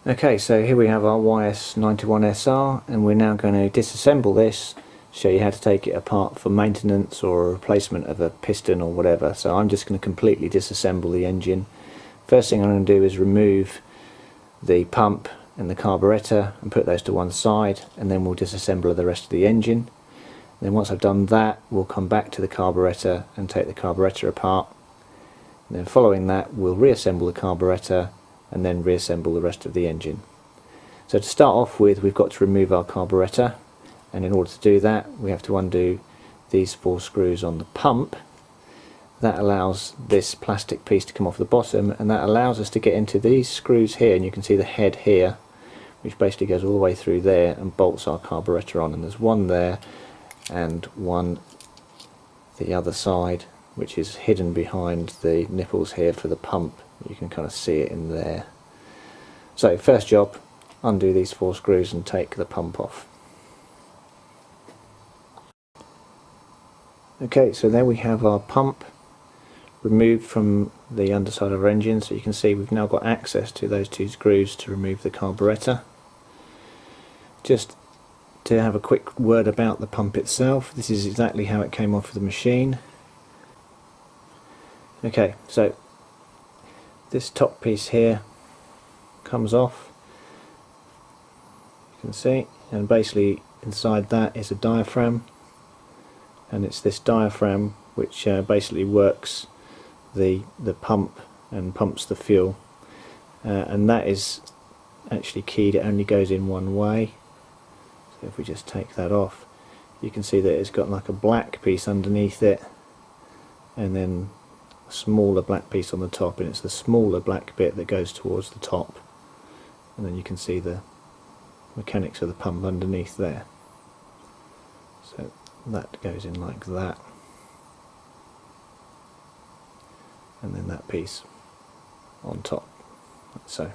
Okay, so here we have our YS91SR, and we're now going to disassemble this, show you how to take it apart for maintenance or a replacement of a piston or whatever. So I'm just going to completely disassemble the engine. First thing I'm going to do is remove the pump and the carburetor and put those to one side, and then we'll disassemble the rest of the engine. And then once I've done that, we'll come back to the carburetor and take the carburetor apart. And then following that, we'll reassemble the carburetor and then reassemble the rest of the engine. So to start off with, we've got to remove our carburetor, and in order to do that we have to undo these 4 screws on the pump. That allows this plastic piece to come off the bottom, and that allows us to get into these screws here, and you can see the head here, which basically goes all the way through there and bolts our carburetor on. And there's one there and one the other side, which is hidden behind the nipples here for the pump. You can kind of see it in there. So first job, undo these 4 screws and take the pump off. Okay, so there we have our pump removed from the underside of our engine. So you can see we've now got access to those 2 screws to remove the carburetor. Just to have a quick word about the pump itself, this is exactly how it came off the machine. Okay, so this top piece here comes off, you can see, and basically inside that is a diaphragm, and it's this diaphragm which basically works the pump and pumps the fuel, and that is actually keyed. It only goes in one way. So if we just take that off, you can see that it's got like a black piece underneath it and then a smaller black piece on the top, and it's the smaller black bit that goes towards the top, and then you can see the mechanics of the pump underneath there. So that goes in like that, and then that piece on top, like so.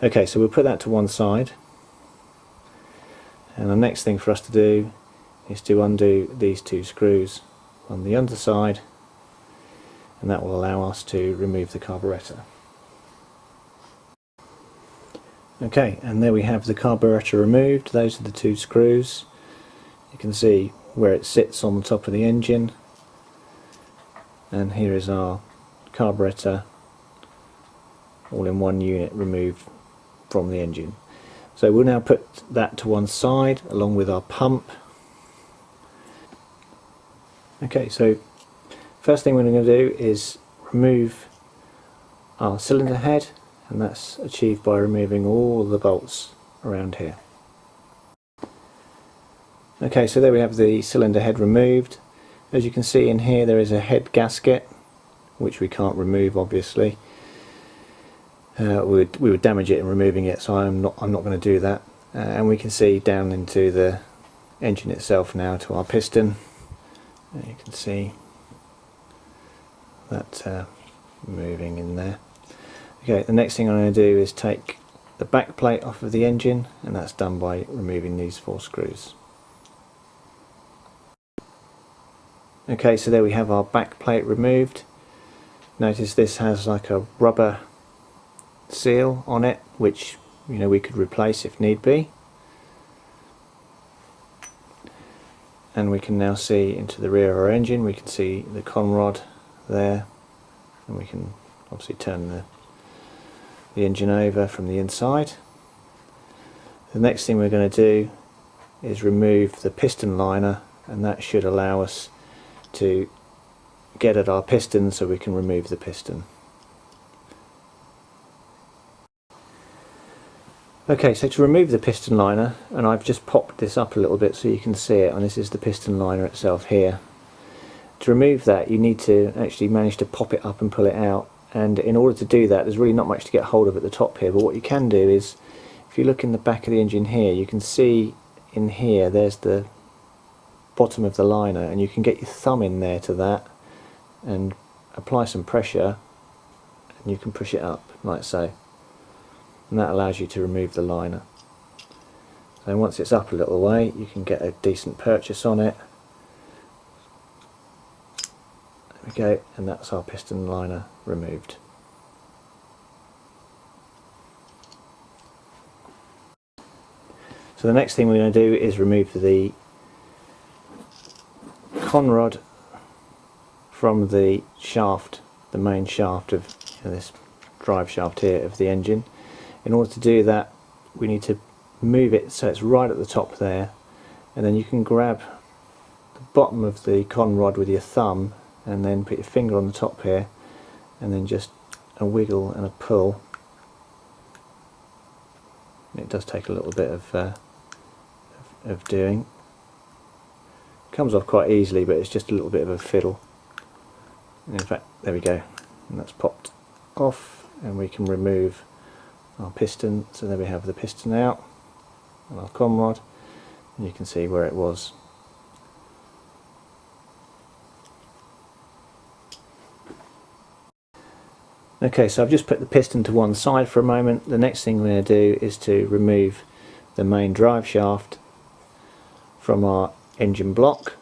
Okay, so we'll put that to one side, and the next thing for us to do is to undo these 2 screws on the underside, and that will allow us to remove the carburetor. Okay, and there we have the carburetor removed. Those are the 2 screws. You can see where it sits on the top of the engine, and here is our carburetor all in one unit removed from the engine. So we'll now put that to one side along with our pump. Okay, so first thing we're going to do is remove our cylinder head, and that's achieved by removing all the bolts around here. Okay, so there we have the cylinder head removed. As you can see in here, there is a head gasket which we can't remove, obviously. We would damage it in removing it, so I'm not going to do that. And we can see down into the engine itself now, to our piston. You can see that moving in there. Okay, the next thing I'm going to do is take the back plate off of the engine, and that's done by removing these 4 screws. Okay, so there we have our back plate removed. Notice this has like a rubber seal on it, which we could replace if need be. And we can now see into the rear of our engine. We can see the con rod there, and we can obviously turn the engine over from the inside. The next thing we're going to do is remove the piston liner, and that should allow us to get at our piston so we can remove the piston. Okay, so to remove the piston liner, and I've just popped this up a little bit so you can see it, and this is the piston liner itself here. To remove that, you need to actually manage to pop it up and pull it out, and in order to do that there's really not much to get hold of at the top here, but what you can do is, if you look in the back of the engine here, you can see in here there's the bottom of the liner, and you can get your thumb in there to that and apply some pressure, and you can push it up like so, and that allows you to remove the liner. So once it's up a little way, you can get a decent purchase on it. There we go, and that's our piston liner removed. So the next thing we're going to do is remove the conrod from the shaft, the main shaft of this drive shaft here of the engine. In order to do that, we need to move it so it's right at the top there, and then you can grab the bottom of the conrod with your thumb and then put your finger on the top here and then just a wiggle and a pull. It does take a little bit of doing. It comes off quite easily, but it's just a little bit of a fiddle. And in fact, there we go, and that's popped off, and we can remove our piston. So there we have the piston out and our conrod, and you can see where it was. Okay, so I've just put the piston to one side for a moment. The next thing we're going to do is to remove the main drive shaft from our engine block.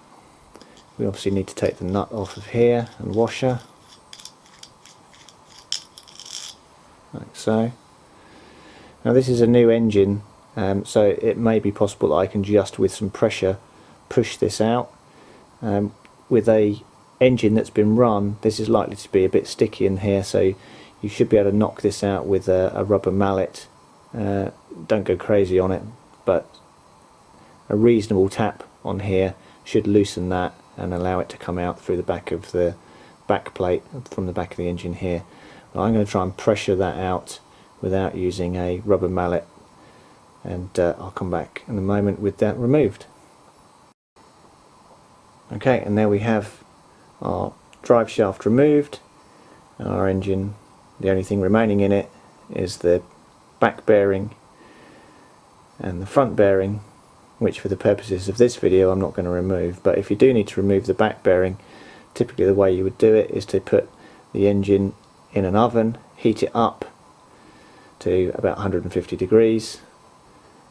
We obviously need to take the nut off of here and washer, like so. Now this is a new engine, so it may be possible that I can just with some pressure push this out. With a engine that's been run, this is likely to be a bit sticky in here, so you should be able to knock this out with a rubber mallet. Don't go crazy on it, but a reasonable tap on here should loosen that and allow it to come out through the back of the back plate from the back of the engine here. But I'm going to try and pressure that out without using a rubber mallet, and I'll come back in a moment with that removed. Okay, and there we have our drive shaft removed, and our engine, the only thing remaining in it is the back bearing and the front bearing, which for the purposes of this video I'm not going to remove. But if you do need to remove the back bearing, typically the way you would do it is to put the engine in an oven, heat it up to about 150 degrees,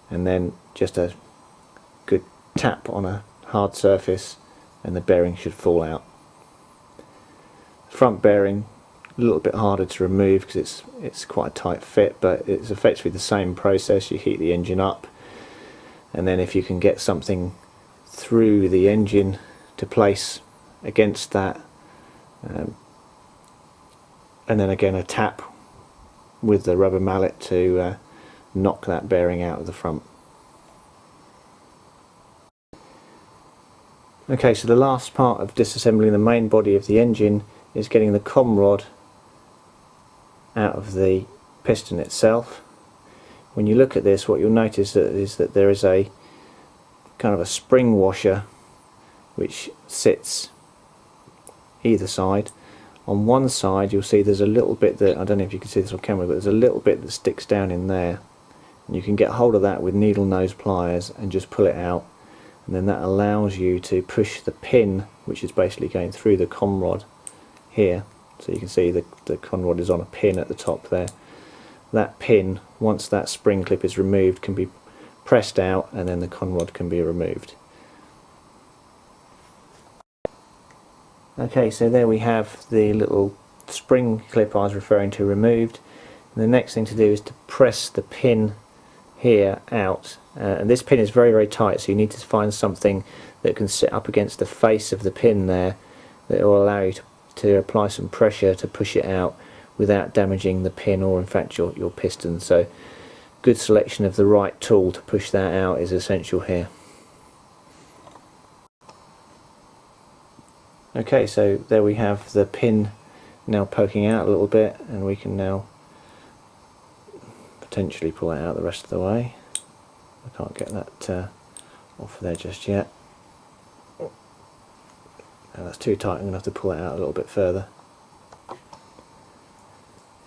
and then just a good tap on a hard surface and the bearing should fall out. Front bearing, a little bit harder to remove because it's quite a tight fit, but it's effectively the same process. You heat the engine up, and then if you can get something through the engine to place against that, and then again a tap with the rubber mallet to knock that bearing out of the front. Okay, so the last part of disassembling the main body of the engine is getting the conrod out of the piston itself. When you look at this, what you'll notice is that there is a kind of a spring washer which sits either side. On one side you'll see there's a little bit that, I don't know if you can see this on camera, but there's a little bit that sticks down in there, and you can get hold of that with needle nose pliers and just pull it out, and then that allows you to push the pin, which is basically going through the conrod here. So you can see the conrod is on a pin at the top there. That pin, once that spring clip is removed, can be pressed out and then the conrod can be removed. Okay, so there we have the little spring clip I was referring to removed. And the next thing to do is to press the pin here out, and this pin is very, very tight, so you need to find something that can sit up against the face of the pin there that will allow you to apply some pressure to push it out without damaging the pin or in fact your piston. So good selection of the right tool to push that out is essential here. Okay, so there we have the pin now poking out a little bit, and we can now potentially pull it out the rest of the way. I can't get that off there just yet. No, that's too tight, I'm going to have to pull it out a little bit further.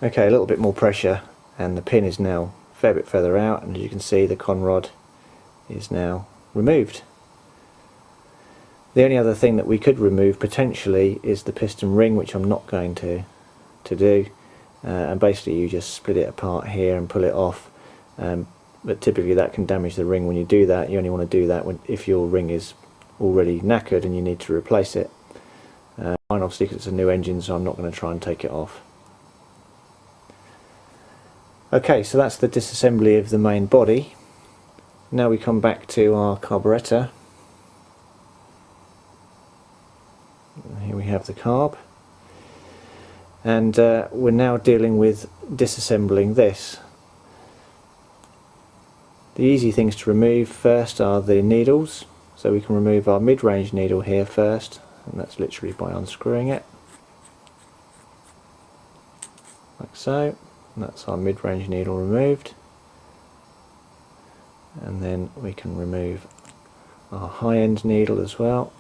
Okay, a little bit more pressure and the pin is now a fair bit further out, and as you can see the conrod is now removed. The only other thing that we could remove potentially is the piston ring, which I'm not going to do, and basically you just split it apart here and pull it off, but typically that can damage the ring when you do that. You only want to do that if your ring is already knackered and you need to replace it. Mine obviously, because it's a new engine, so I'm not going to try and take it off. Okay, so that's the disassembly of the main body. now we come back to our carburetor. Here we have the carb, and we're now dealing with disassembling this. The easy things to remove first are the needles, so we can remove our mid-range needle here first, and that's literally by unscrewing it like so. And that's our mid-range needle removed, and then we can remove our high-end needle as well.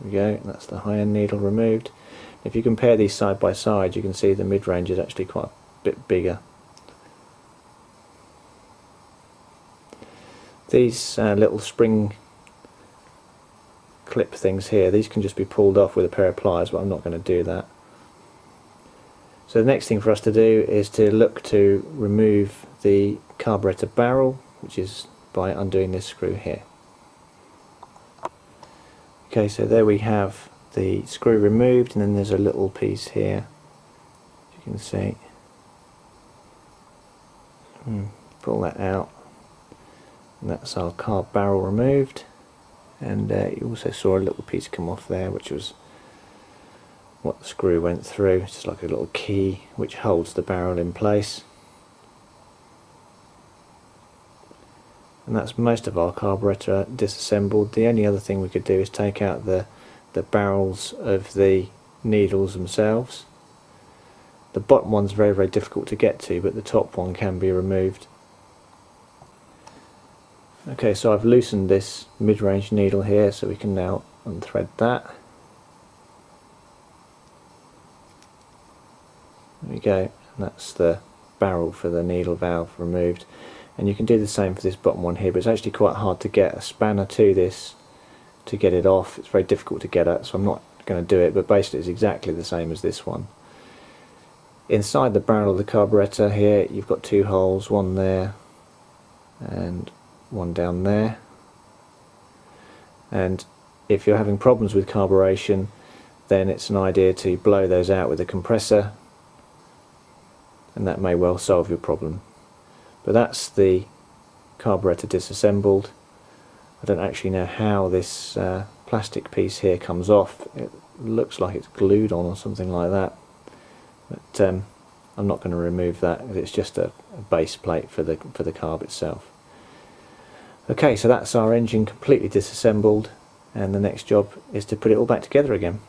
There we go, that's the high-end needle removed. If you compare these side by side, you can see the mid-range is actually quite a bit bigger. These little spring clip things here, these can just be pulled off with a pair of pliers, but I'm not going to do that. So the next thing for us to do is to look to remove the carburetor barrel, which is by undoing this screw here. Okay, so there we have the screw removed, and then there's a little piece here, as you can see. Pull that out, and that's our carb barrel removed. And you also saw a little piece come off there, which was what the screw went through. It's just like a little key which holds the barrel in place. And that's most of our carburetor disassembled. The only other thing we could do is take out the barrels of the needles themselves. The bottom one's very, very difficult to get to, but the top one can be removed. Okay, so I've loosened this mid-range needle here, so we can now unthread that. There we go, and that's the barrel for the needle valve removed. And you can do the same for this bottom one here, but it's actually quite hard to get a spanner to this to get it off. It's very difficult to get at, so I'm not going to do it, but basically it's exactly the same as this one. Inside the barrel of the carburetor here, you've got two holes, one there and one down there. And if you're having problems with carburation, then it's an idea to blow those out with a compressor, and that may well solve your problem. But that's the carburetor disassembled. I don't actually know how this plastic piece here comes off. It looks like it's glued on or something like that, but I'm not going to remove that. It's just a base plate for the carb itself. Okay, so that's our engine completely disassembled, and the next job is to put it all back together again.